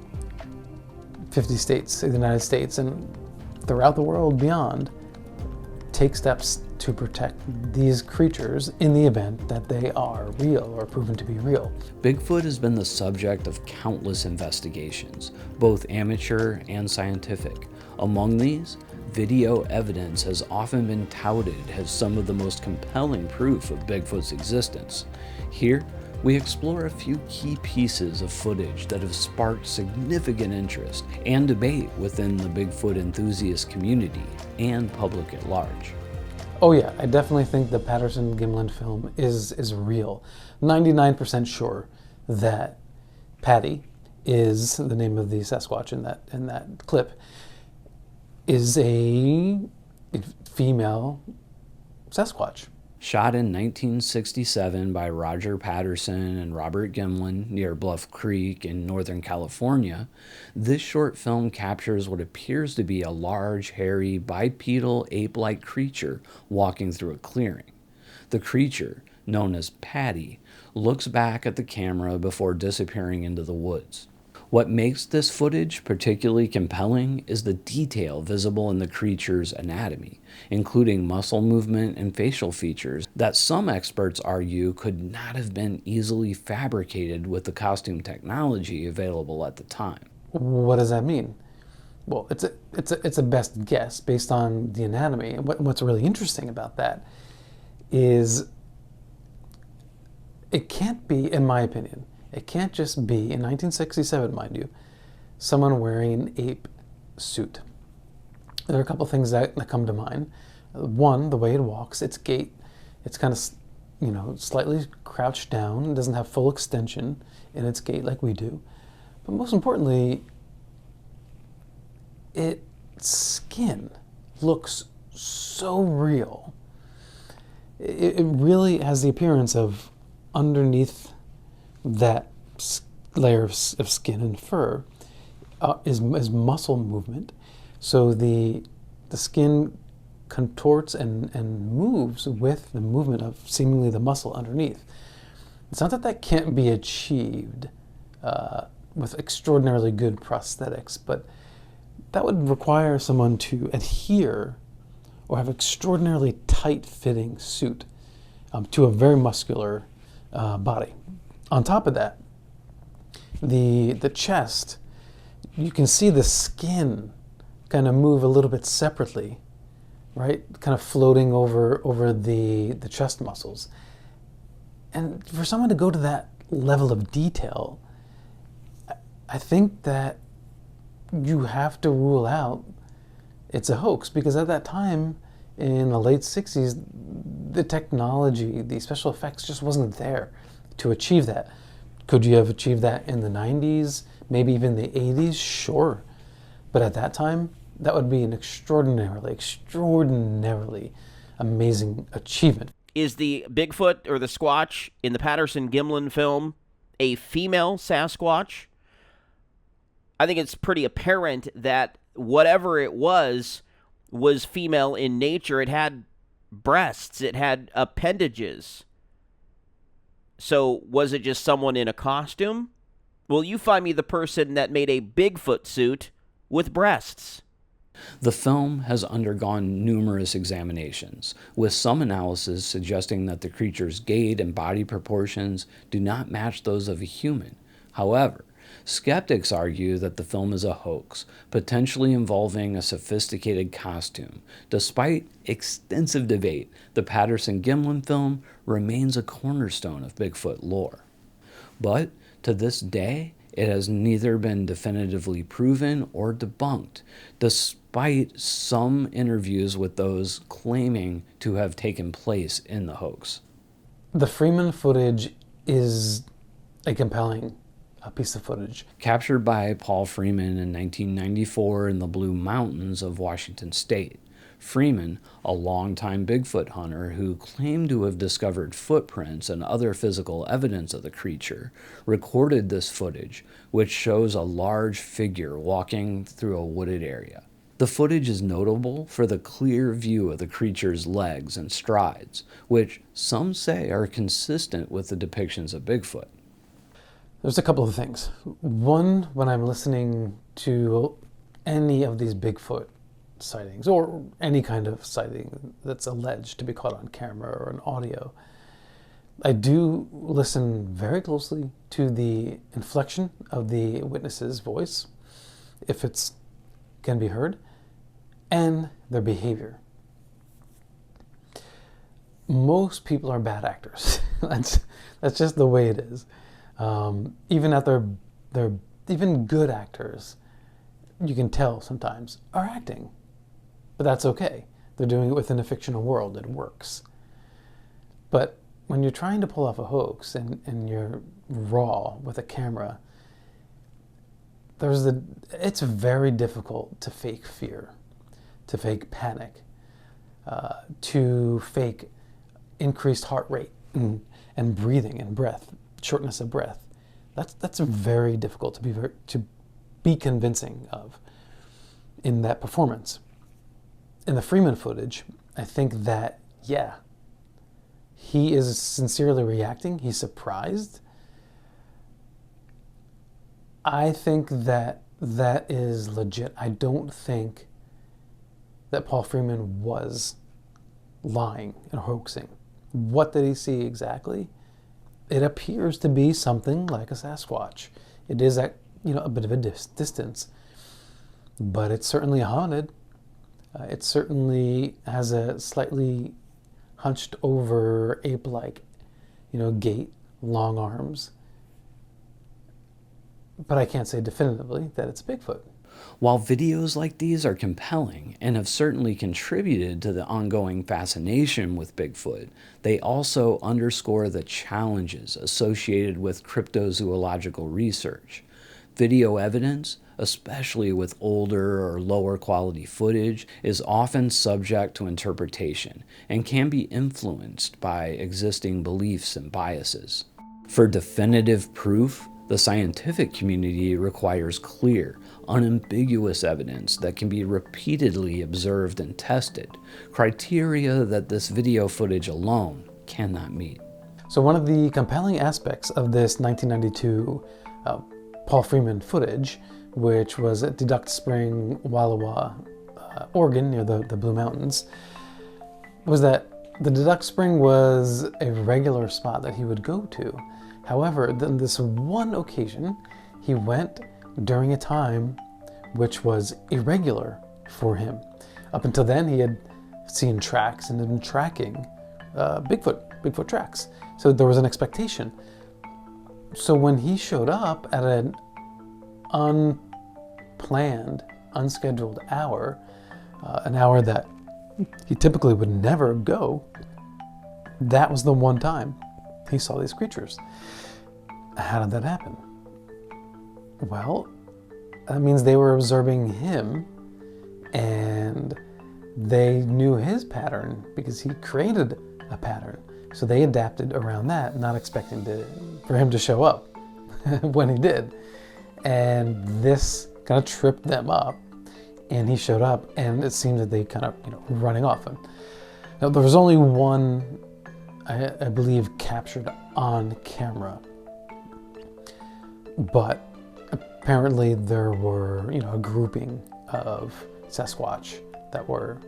50 states of the United States and throughout the world beyond take steps to protect these creatures in the event that they are real or proven to be real. Bigfoot has been the subject of countless investigations, both amateur and scientific. Among these, video evidence has often been touted as some of the most compelling proof of Bigfoot's existence. Here, we explore a few key pieces of footage that have sparked significant interest and debate within the Bigfoot enthusiast community and public at large. Oh yeah, I definitely think the Patterson-Gimlin film is real. 99% sure that Patty is the name of the Sasquatch in that clip, is a female Sasquatch. Shot in 1967 by Roger Patterson and Robert Gimlin near Bluff Creek in Northern California, this short film captures what appears to be a large, hairy, bipedal, ape-like creature walking through a clearing. The creature, known as Patty, looks back at the camera before disappearing into the woods. What makes this footage particularly compelling is the detail visible in the creature's anatomy, including muscle movement and facial features that some experts argue could not have been easily fabricated with the costume technology available at the time. What does that mean? Well, it's a best guess based on the anatomy. And what's really interesting about that is it can't be, in my opinion, it can't just be, in 1967, mind you, someone wearing an ape suit. There are a couple things that come to mind. One, the way it walks, its gait, it's kind of, slightly crouched down. It doesn't have full extension in its gait like we do. But most importantly, its skin looks so real. It really has the appearance of underneath that layer of skin and fur is muscle movement. So the skin contorts and moves with the movement of seemingly the muscle underneath. It's not that can't be achieved with extraordinarily good prosthetics, but that would require someone to adhere or have extraordinarily tight-fitting suit to a very muscular body. On top of that, the chest, you can see the skin kind of move a little bit separately, right? Kind of floating over the chest muscles. And for someone to go to that level of detail, I think that you have to rule out it's a hoax, because at that time, in the late 60s, the technology, the special effects just wasn't there to achieve that. Could you have achieved that in the 90s, maybe even the 80s? Sure. But at that time, That would be an extraordinarily amazing achievement. Is the Bigfoot or the Squatch in the Patterson-Gimlin film a female Sasquatch? I think it's pretty apparent that whatever it was female in nature. It had breasts. It had appendages. So was it just someone in a costume? Well, you find me the person that made a Bigfoot suit with breasts. The film has undergone numerous examinations, with some analysis suggesting that the creature's gait and body proportions do not match those of a human. However, skeptics argue that the film is a hoax, potentially involving a sophisticated costume. Despite extensive debate, the Patterson-Gimlin film remains a cornerstone of Bigfoot lore. But to this day, it has neither been definitively proven or debunked, despite some interviews with those claiming to have taken place in the hoax. The Freeman footage is a compelling piece of footage. Captured by Paul Freeman in 1994 in the Blue Mountains of Washington State. Freeman, a longtime Bigfoot hunter who claimed to have discovered footprints and other physical evidence of the creature, recorded this footage, which shows a large figure walking through a wooded area. The footage is notable for the clear view of the creature's legs and strides, which some say are consistent with the depictions of Bigfoot. There's a couple of things. One, when I'm listening to any of these Bigfoot sightings, or any kind of sighting that's alleged to be caught on camera or on audio, I do listen very closely to the inflection of the witness's voice, if it can be heard, and their behavior. Most people are bad actors. That's just the way it is. Even at their even good actors, you can tell sometimes, are acting. But that's okay. They're doing it within a fictional world. It works. But when you're trying to pull off a hoax and you're raw with a camera, it's very difficult to fake fear, to fake panic, to fake increased heart rate and breathing and breath, shortness of breath. That's very difficult to be convincing of in that performance. In the Freeman footage, I think that, yeah, he is sincerely reacting. He's surprised. I think that is legit. I don't think that Paul Freeman was lying and hoaxing. What did he see exactly? It appears to be something like a Sasquatch. It is at a bit of a distance, but it's certainly a hominid. It certainly has a slightly hunched over ape-like, gait, long arms. But I can't say definitively that it's Bigfoot. While videos like these are compelling and have certainly contributed to the ongoing fascination with Bigfoot, they also underscore the challenges associated with cryptozoological research. Video evidence, especially with older or lower quality footage, is often subject to interpretation and can be influenced by existing beliefs and biases. For definitive proof, the scientific community requires clear, unambiguous evidence that can be repeatedly observed and tested, criteria that this video footage alone cannot meet. So one of the compelling aspects of this 1992 Paul Freeman footage, which was at Deduct Spring, Wallowa, Oregon, near the Blue Mountains, was that the Deduct Spring was a regular spot that he would go to. However, on this one occasion, he went during a time which was irregular for him. Up until then, he had seen tracks and had been tracking Bigfoot tracks. So there was an expectation. So when he showed up at an unplanned, unscheduled hour, an hour that he typically would never go, that was the one time he saw these creatures. How did that happen? Well, that means they were observing him And they knew his pattern because he created a pattern. So they adapted around that, not expecting for him to show up when he did. And this kind of tripped them up, and he showed up, and it seemed that they kind of, running off him. Now, there was only one, I believe, captured on camera, but apparently there were, a grouping of Sasquatch that were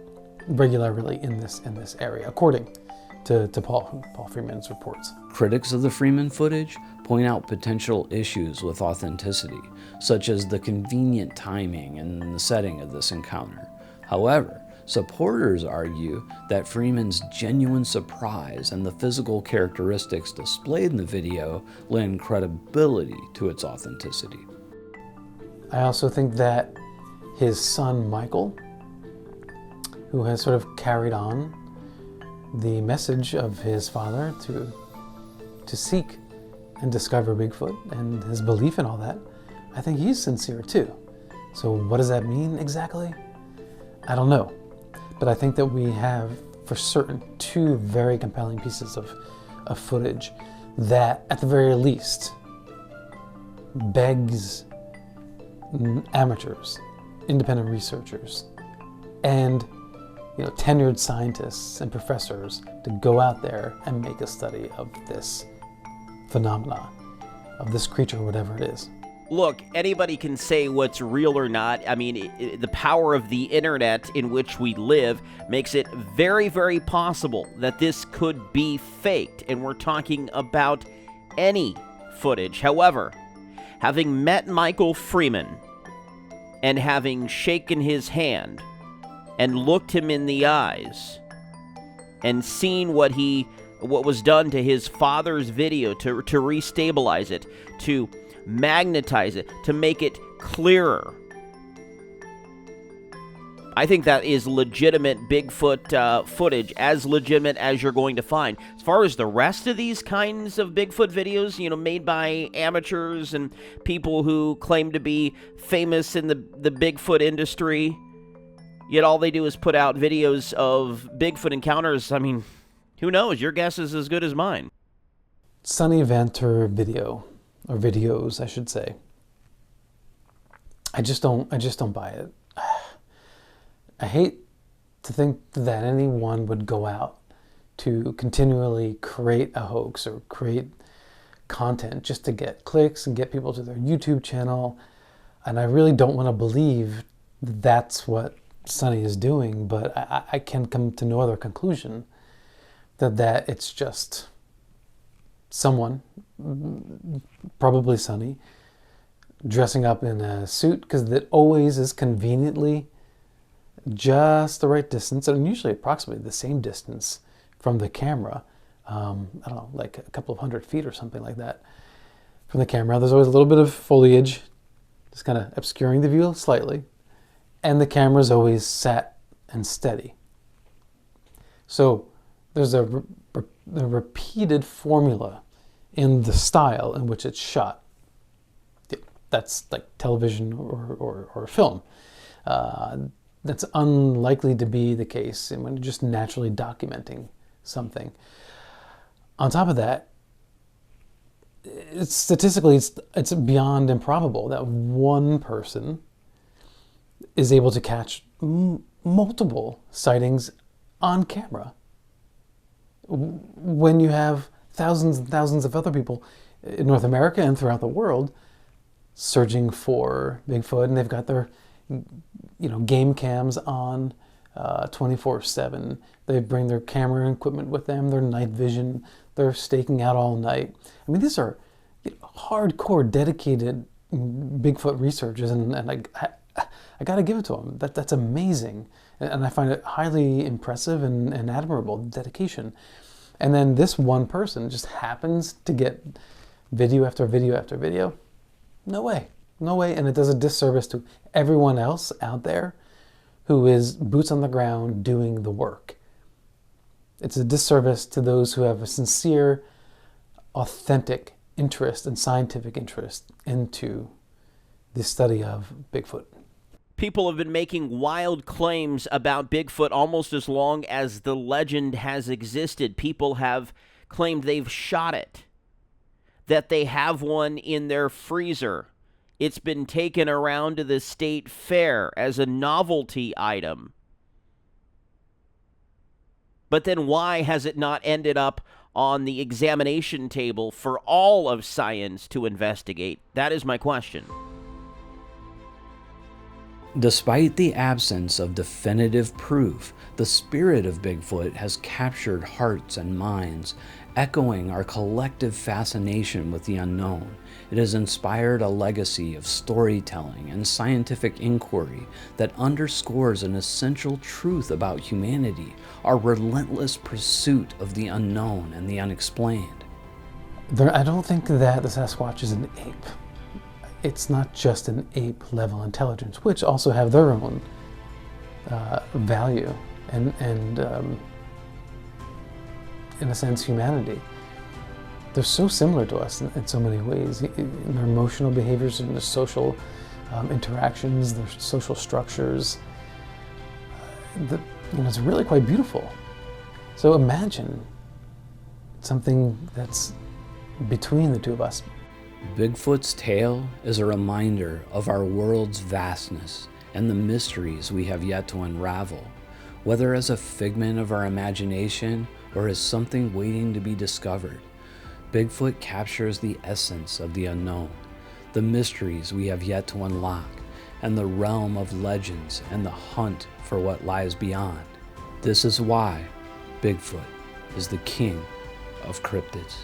regularly in this area, according to Paul Freeman's reports. Critics of the Freeman footage point out potential issues with authenticity, such as the convenient timing and the setting of this encounter. However, supporters argue that Freeman's genuine surprise and the physical characteristics displayed in the video lend credibility to its authenticity. I also think that his son Michael, who has sort of carried on the message of his father to seek and discover Bigfoot and his belief in all that, I think he's sincere too. So what does that mean exactly? I don't know. But I think that we have, for certain, two very compelling pieces of footage that, at the very least, begs amateurs, independent researchers, and tenured scientists and professors to go out there and make a study of this phenomena, of this creature, whatever it is. Look, anybody can say what's real or not. I mean, the power of the internet in which we live makes it very, very possible that this could be faked, and we're talking about any footage. However, having met Michael Freeman and having shaken his hand and looked him in the eyes and seen what was done to his father's video to restabilize it, to magnetize it, to make it clearer, I think that is legitimate Bigfoot footage, as legitimate as you're going to find. As far as the rest of these kinds of Bigfoot videos, made by amateurs and people who claim to be famous in the Bigfoot industry, yet all they do is put out videos of Bigfoot encounters, I mean, who knows? Your guess is as good as mine. Sunny Venter video, or videos, I should say. I just don't buy it. I hate to think that anyone would go out to continually create a hoax or create content just to get clicks and get people to their YouTube channel. And I really don't want to believe that's what Sunny is doing, but I can come to no other conclusion that it's just someone, probably Sunny, dressing up in a suit, because that always is conveniently just the right distance, and usually approximately the same distance from the camera. I don't know, like a couple of 100 feet or something like that from the camera. There's always a little bit of foliage just kind of obscuring the view slightly, and the camera's always set and steady. So there's a repeated formula in the style in which it's shot. That's like television or film. That's unlikely to be the case when you're just naturally documenting something. On top of that, statistically, it's beyond improbable that one person is able to catch multiple sightings on camera when you have thousands and thousands of other people in North America and throughout the world searching for Bigfoot, and they've got their game cams on 24/7. They bring their camera equipment with them, their night vision, they're staking out all night. I mean, these are hardcore, dedicated Bigfoot researchers, and I got to give it to them. That's amazing, and I find it highly impressive and admirable, dedication. And then this one person just happens to get video after video after video. No way, and it does a disservice to everyone else out there who is boots on the ground doing the work. It's a disservice to those who have a sincere, authentic interest and scientific interest into the study of Bigfoot. People have been making wild claims about Bigfoot almost as long as the legend has existed. People have claimed they've shot it, that they have one in their freezer. It's been taken around to the state fair as a novelty item. But then why has it not ended up on the examination table for all of science to investigate? That is my question. Despite the absence of definitive proof, the spirit of Bigfoot has captured hearts and minds, echoing our collective fascination with the unknown. It has inspired a legacy of storytelling and scientific inquiry that underscores an essential truth about humanity, our relentless pursuit of the unknown and the unexplained. I don't think that the Sasquatch is an ape. It's not just an ape-level intelligence, which also have their own value and in a sense, humanity. They're so similar to us in so many ways, in their emotional behaviors, in their social interactions, their social structures. It's really quite beautiful. So imagine something that's between the two of us. Bigfoot's tale is a reminder of our world's vastness and the mysteries we have yet to unravel, whether as a figment of our imagination or as something waiting to be discovered. Bigfoot captures the essence of the unknown, the mysteries we have yet to unlock, and the realm of legends and the hunt for what lies beyond. This is why Bigfoot is the king of cryptids.